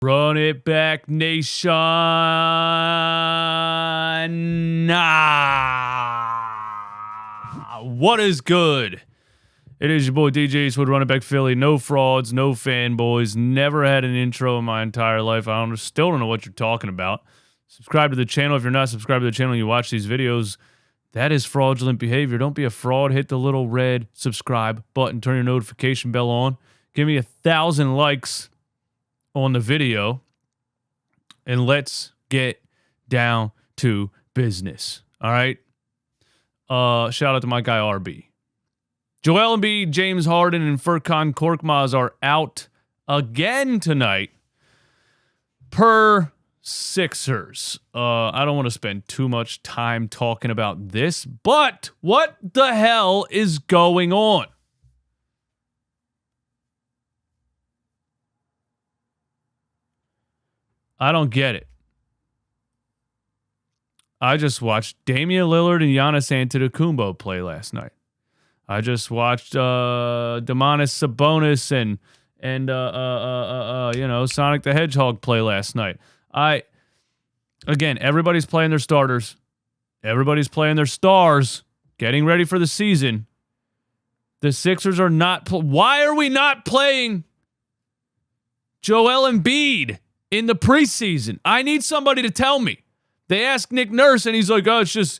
Run it back, nation. What is good? It is your boy DJ Eastwood, running back Philly. No frauds, no fanboys. Never had an intro in my entire life. Still don't know what you're talking about. Subscribe to the channel. If you're not subscribed to the channel and you watch these videos, that is fraudulent behavior. Don't be a fraud. Hit the little red subscribe button. Turn your notification bell on. Give me 1,000 likes on the video, and let's get down to business. All right. Shout out to my guy RB. Joel Embiid, James Harden, and Furkan Korkmaz are out again tonight per Sixers. I don't want to spend too much time talking about this, but what the hell is going on? I don't get it. I just watched Damian Lillard and Giannis Antetokounmpo play last night. I just watched Domantas Sabonis and Sonic the Hedgehog play last night. Again, everybody's playing their starters. Everybody's playing their stars, getting ready for the season. The Sixers are not. Why are we not playing Joel Embiid in the preseason? I need somebody to tell me. They asked Nick Nurse, and he's like, oh, it's just,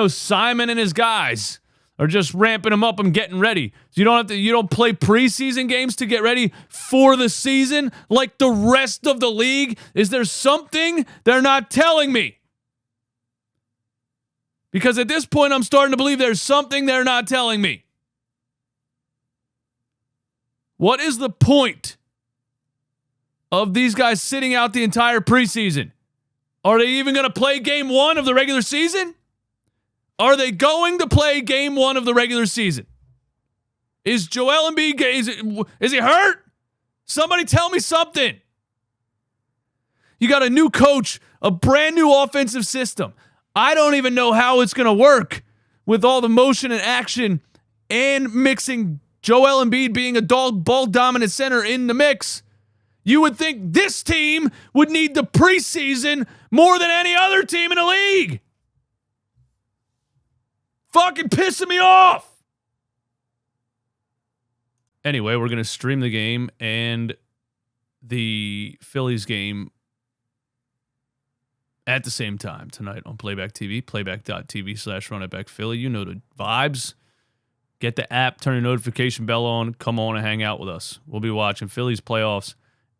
Simon and his guys are just ramping them up and getting ready. So you don't play preseason games to get ready for the season like the rest of the league? Is there something they're not telling me? Because at this point, I'm starting to believe there's something they're not telling me. What is the point of these guys sitting out the entire preseason? Are they even going to play game one of the regular season? Are they going to play game one of the regular season? Is Joel Embiid, is he hurt? Somebody tell me something. You got a new coach, a brand new offensive system. I don't even know how it's going to work with all the motion and action and mixing Joel Embiid being a ball dominant center in the mix. You would think this team would need the preseason more than any other team in the league. Fucking pissing me off. Anyway, we're going to stream the game and the Phillies game at the same time tonight on Playback TV, playback.tv/runitbackphilly. You know the vibes. Get the app, turn your notification bell on, come on and hang out with us. We'll be watching Phillies playoffs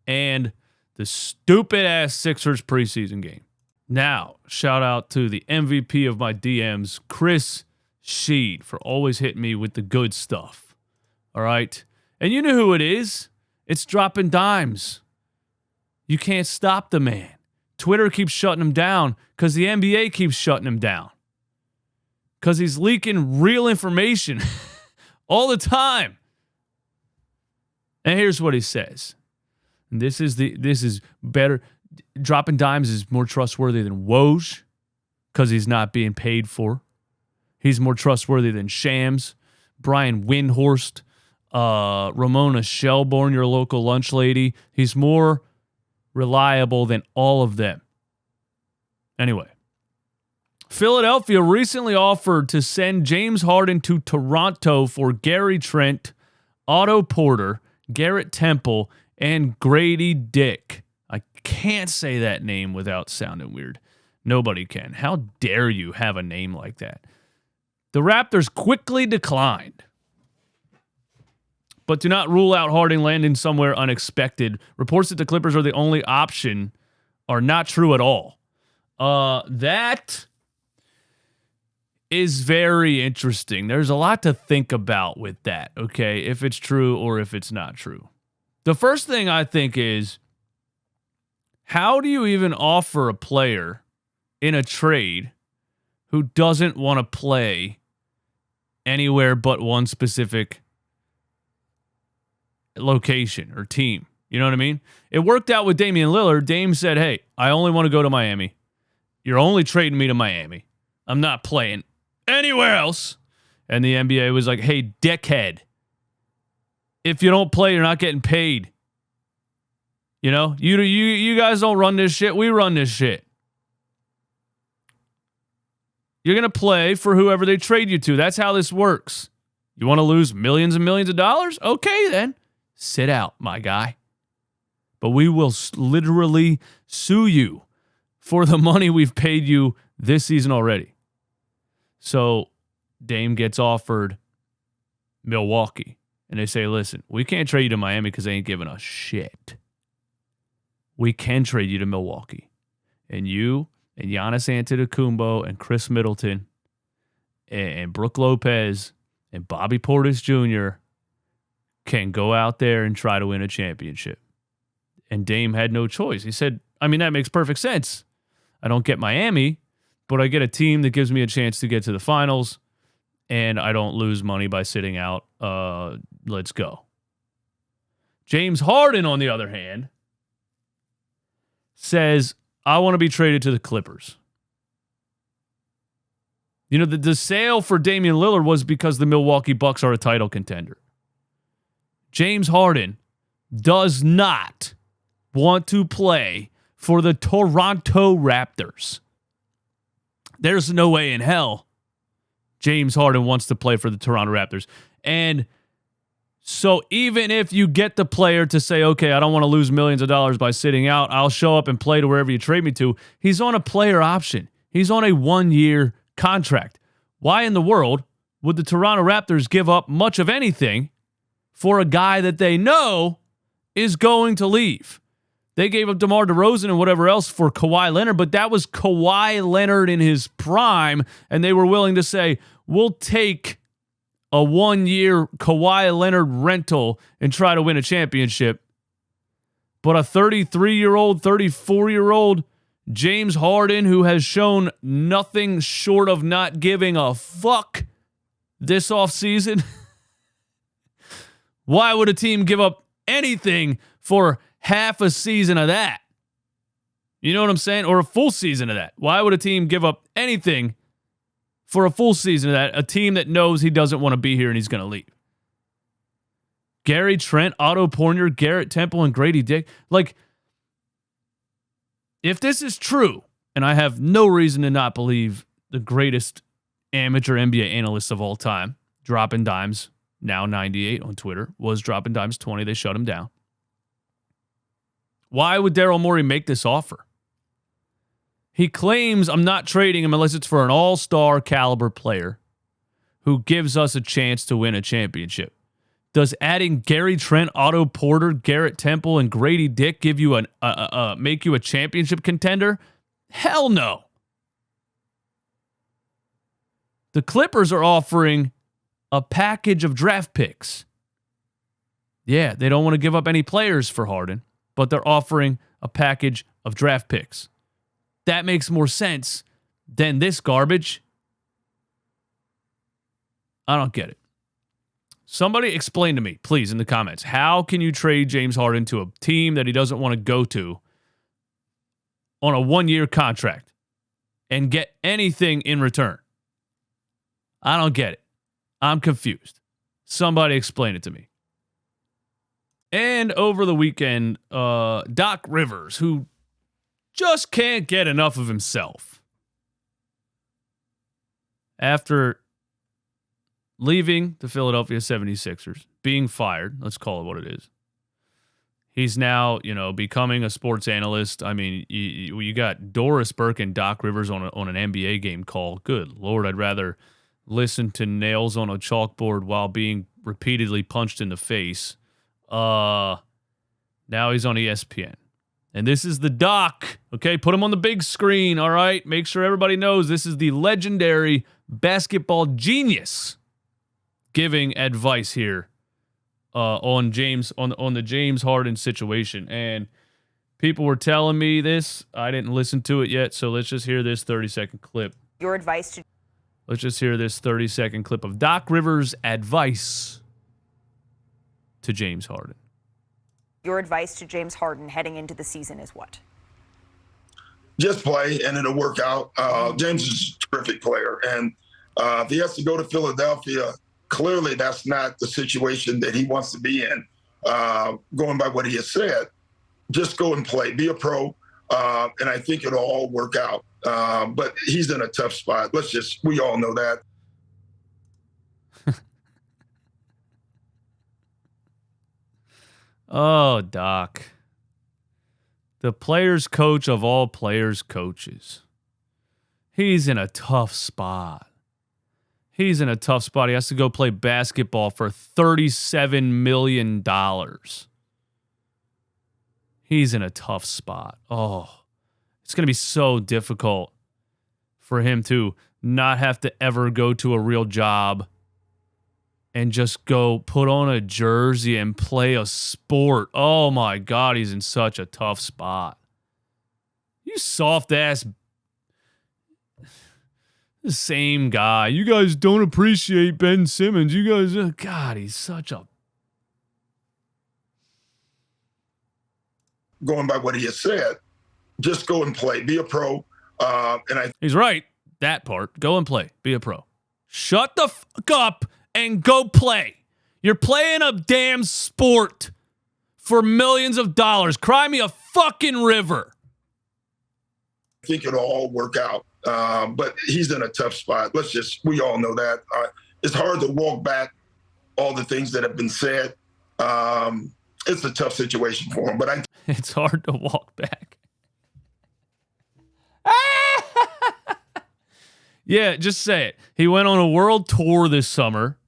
and the stupid-ass Sixers preseason game. Now, shout out to the MVP of my DMs, Chris Sheed, for always hitting me with the good stuff. All right? And you know who it is. It's Dropping Dimes. You can't stop the man. Twitter keeps shutting him down because the NBA keeps shutting him down. Because he's leaking real information all the time. And here's what he says. And this is better. Dropping Dimes is more trustworthy than Woj because he's not being paid for. He's more trustworthy than Shams, Brian Windhorst, Ramona Shelbourne, your local lunch lady. He's more reliable than all of them. Anyway, Philadelphia recently offered to send James Harden to Toronto for Gary Trent, Otto Porter, Garrett Temple, and Grady Dick. I can't say that name without sounding weird. Nobody can. How dare you have a name like that? The Raptors quickly declined, but do not rule out Harden landing somewhere unexpected. Reports that the Clippers are the only option are not true at all. That is very interesting. There's a lot to think about with that, okay, if it's true or if it's not true. The first thing I think is, how do you even offer a player in a trade who doesn't want to play anywhere but one specific location or team? You know what I mean? It worked out with Damian Lillard. Dame said, hey, I only want to go to Miami. You're only trading me to Miami. I'm not playing anywhere else. And the NBA was like, hey, dickhead, if you don't play, you're not getting paid. You know, you guys don't run this shit. We run this shit. You're going to play for whoever they trade you to. That's how this works. You want to lose millions and millions of dollars? Okay, then. Sit out, my guy. But we will literally sue you for the money we've paid you this season already. So Dame gets offered Milwaukee. And they say, listen, we can't trade you to Miami because they ain't giving us shit. We can trade you to Milwaukee. And you and Giannis Antetokounmpo and Chris Middleton and Brook Lopez and Bobby Portis Jr. can go out there and try to win a championship. And Dame had no choice. He said, I mean, that makes perfect sense. I don't get Miami, but I get a team that gives me a chance to get to the finals, and I don't lose money by sitting out. Let's go. James Harden, on the other hand, says, I want to be traded to the Clippers. You know, the sale for Damian Lillard was because the Milwaukee Bucks are a title contender. James Harden does not want to play for the Toronto Raptors. There's no way in hell James Harden wants to play for the Toronto Raptors. And so even if you get the player to say, okay, I don't want to lose millions of dollars by sitting out, I'll show up and play to wherever you trade me to, he's on a player option. He's on a 1-year contract. Why in the world would the Toronto Raptors give up much of anything for a guy that they know is going to leave? They gave up DeMar DeRozan and whatever else for Kawhi Leonard, but that was Kawhi Leonard in his prime, and they were willing to say, we'll take a 1-year Kawhi Leonard rental and try to win a championship. But a 33-year-old, 34-year-old James Harden, who has shown nothing short of not giving a fuck this offseason, why would a team give up anything for half a season of that? You know what I'm saying? Or a full season of that. Why would a team give up anything for a full season of that? A team that knows he doesn't want to be here and he's going to leave. Gary Trent, Otto Porter, Garrett Temple, and Grady Dick. Like, if this is true, and I have no reason to not believe the greatest amateur NBA analyst of all time, Dropping Dimes, now 98 on Twitter, was Dropping Dimes 20. They shut him down. Why would Daryl Morey make this offer? He claims I'm not trading him unless it's for an all-star caliber player who gives us a chance to win a championship. Does adding Gary Trent, Otto Porter, Garrett Temple, and Grady Dick give you make you a championship contender? Hell no. The Clippers are offering a package of draft picks. Yeah, they don't want to give up any players for Harden, but they're offering a package of draft picks. That makes more sense than this garbage. I don't get it. Somebody explain to me, please, in the comments, how can you trade James Harden to a team that he doesn't want to go to on a 1-year contract and get anything in return? I don't get it. I'm confused. Somebody explain it to me. And over the weekend, Doc Rivers, who just can't get enough of himself, after leaving the Philadelphia 76ers, being fired, let's call it what it is. He's now, becoming a sports analyst. I mean, you got Doris Burke and Doc Rivers on an NBA game call. Good Lord, I'd rather listen to nails on a chalkboard while being repeatedly punched in the face. Now he's on ESPN. And this is the Doc. Okay, put him on the big screen, all right? Make sure everybody knows this is the legendary basketball genius giving advice here on the James Harden situation. And people were telling me this. I didn't listen to it yet, so let's just hear this 30-second clip. Your advice to... Let's just hear this 30-second clip of Doc Rivers' advice to James Harden. Your advice to James Harden heading into the season is what? Just play, and it'll work out. James is a terrific player, and if he has to go to Philadelphia, clearly that's not the situation that he wants to be in, going by what he has said. just go and play, be a pro, and I think it'll all work out. But he's in a tough spot. We all know that. Oh, Doc. The player's coach of all players' coaches. He's in a tough spot. He's in a tough spot. He has to go play basketball for $37 million. He's in a tough spot. Oh, it's going to be so difficult for him to not have to ever go to a real job and just go put on a jersey and play a sport. Oh, my God, he's in such a tough spot. You soft-ass... The same guy. You guys don't appreciate Ben Simmons. You guys... God, he's such a... Going by what he has said, just go and play, be a pro. He's right. That part. Go and play. Be a pro. Shut the fuck up and go play. You're playing a damn sport for millions of dollars. Cry me a fucking river. I think it'll all work out. But he's in a tough spot. We all know that. It's hard to walk back all the things that have been said. It's a tough situation for him, but it's hard to walk back. Yeah, just say it. He went on a world tour this summer,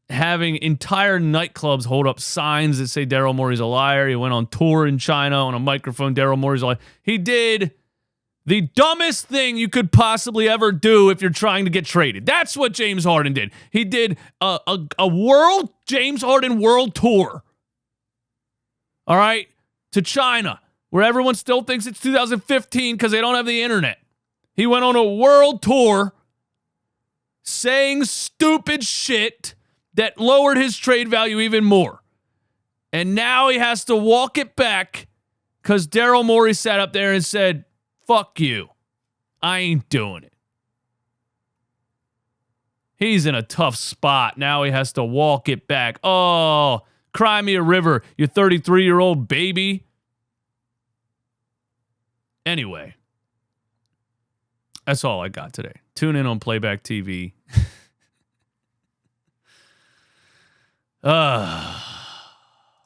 having entire nightclubs hold up signs that say Daryl Morey's a liar. He went on tour in China on a microphone. Daryl Morey's a liar. He did the dumbest thing you could possibly ever do if you're trying to get traded. That's what James Harden did. He did a James Harden world tour. All right? To China, where everyone still thinks it's 2015 because they don't have the internet. He went on a world tour saying stupid shit that lowered his trade value even more. And now he has to walk it back because Daryl Morey sat up there and said, fuck you. I ain't doing it. He's in a tough spot. Now he has to walk it back. Oh, cry me a river, you 33-year-old baby. Anyway, that's all I got today. Tune in on Playback TV.